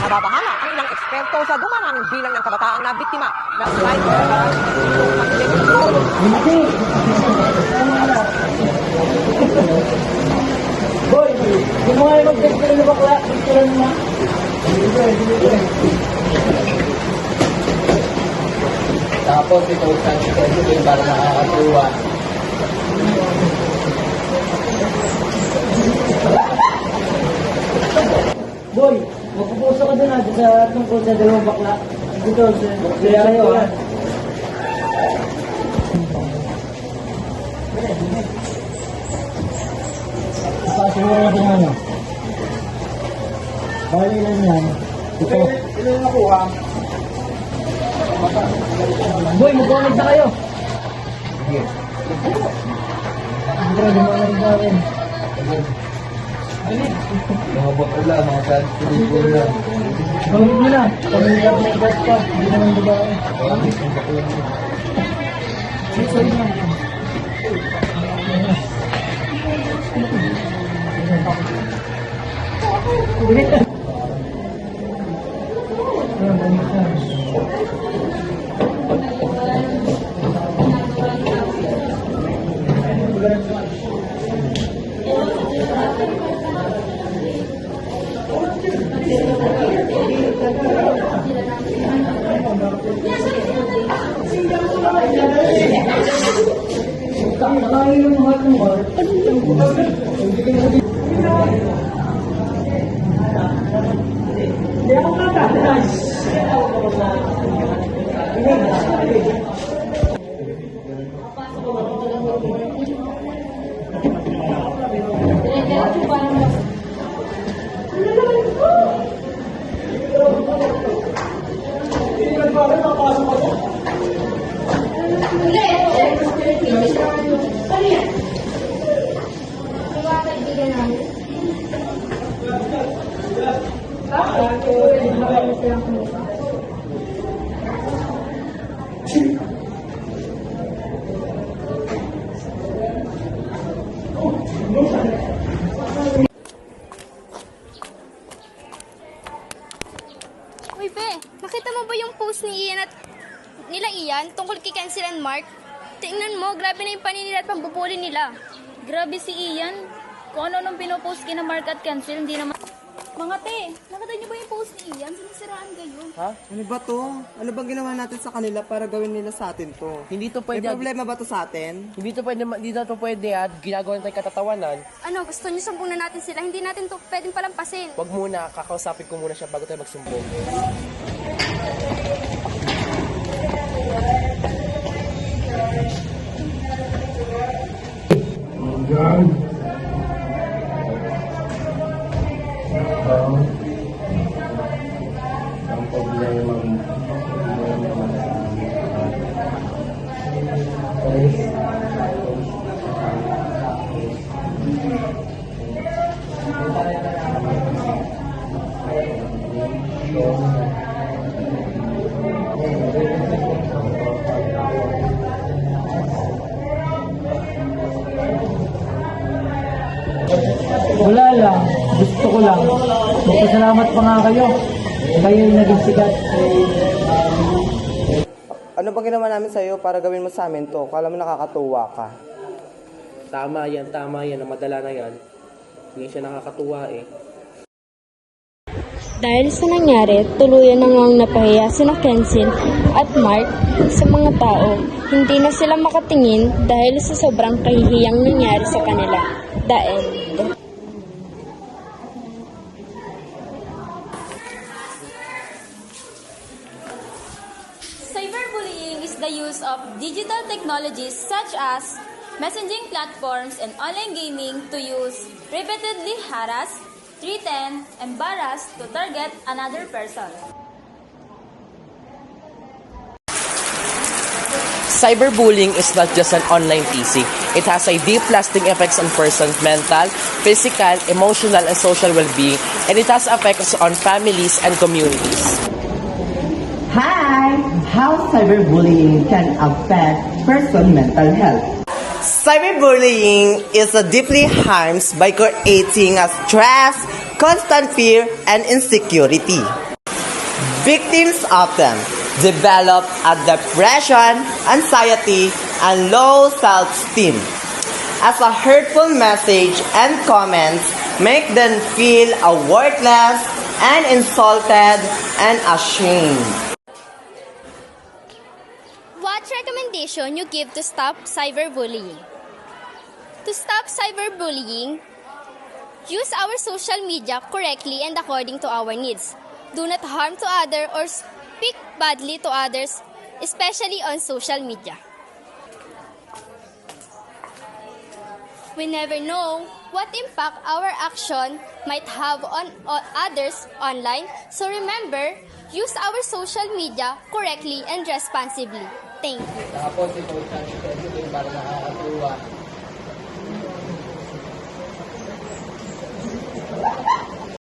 Nababahala ang ilang eksperto sa dumaraming bilang ng kabataan na biktima ng cyber. Boy, yung mga mag-picture na bakla, picture na. Tapos ito sa president para makakatuwa. Boy, magpupuso ka doon sa tungkol sa dalawang bakla. Dito, kaya kayo ha. Ipasimura natin ano. Bali lang yan. Ito. Ilan na nakuha? Boy, mag-connect na kayo. Siyempre, dumaan rin sa akin. Mga bakula, mga kalpulipul na. Gawin mo na. Pamilya may gas pa. Hindi naman dumaan. Sorry na. Ulit na. Uy, Be, nakita mo ba yung post ni Ian at nila Ian tungkol kay Cancel and Mark? Tingnan mo, grabe na yung paninira at pambubuli nila. Grabe si Ian. Kung ano nung pinopost kina Mark at Cancel, hindi naman... Mga te, nakita niyo ba yung post ni Ian? Sinisiraan kayo. Ha? Ano ba to? Ano bang ginawa natin sa kanila para gawin nila sa atin to? Hindi to May pwede. problema ba to sa atin? Hindi na to pwede at ginagawa natin katatawanan. Ano, gusto niyo sumpunan natin sila? Hindi natin to pwedeng palampasin. Wag muna, kakausapin ko muna siya bago tayo magsumbong. Ang problema mo. Wala lang. Gusto ko lang. Magpasalamat pa nga kayo. Kayo yung naging sikat. Ano bang ginawa namin sa'yo para gawin mo sa amin to? Kala mo nakakatuwa ka. Tama yan. Namadala na yan. Hindi siya nakakatuwa eh. Dahil sa nangyari, tuluyan na ngang napahiya sina Cancel at Mark sa mga tao. Hindi na sila makatingin dahil sa sobrang kahihiyang nangyari sa kanila. The end. Cyberbullying is the use of digital technologies such as messaging platforms and online gaming to use repeatedly harass, threaten, embarrass to target another person. Cyberbullying is not just an online teasing. It has a deep lasting effects on person's mental, physical, emotional, and social well-being, and it has effects on families and communities. Hi! How cyberbullying can affect person's mental health. Cyberbullying is a deeply harms by creating a stress, constant fear, and insecurity. Victims often develop a depression, anxiety, and low self-esteem, as a hurtful message and comments make them feel worthless and insulted and ashamed. What recommendation you give to stop cyberbullying? To stop cyberbullying, use our social media correctly and according to our needs. Do not harm to others or speak badly to others, especially on social media. We never know what impact our action might have on others online, so remember, use our social media correctly and responsibly. Thank you. Tapos ito ang schedule para nakakatuwa.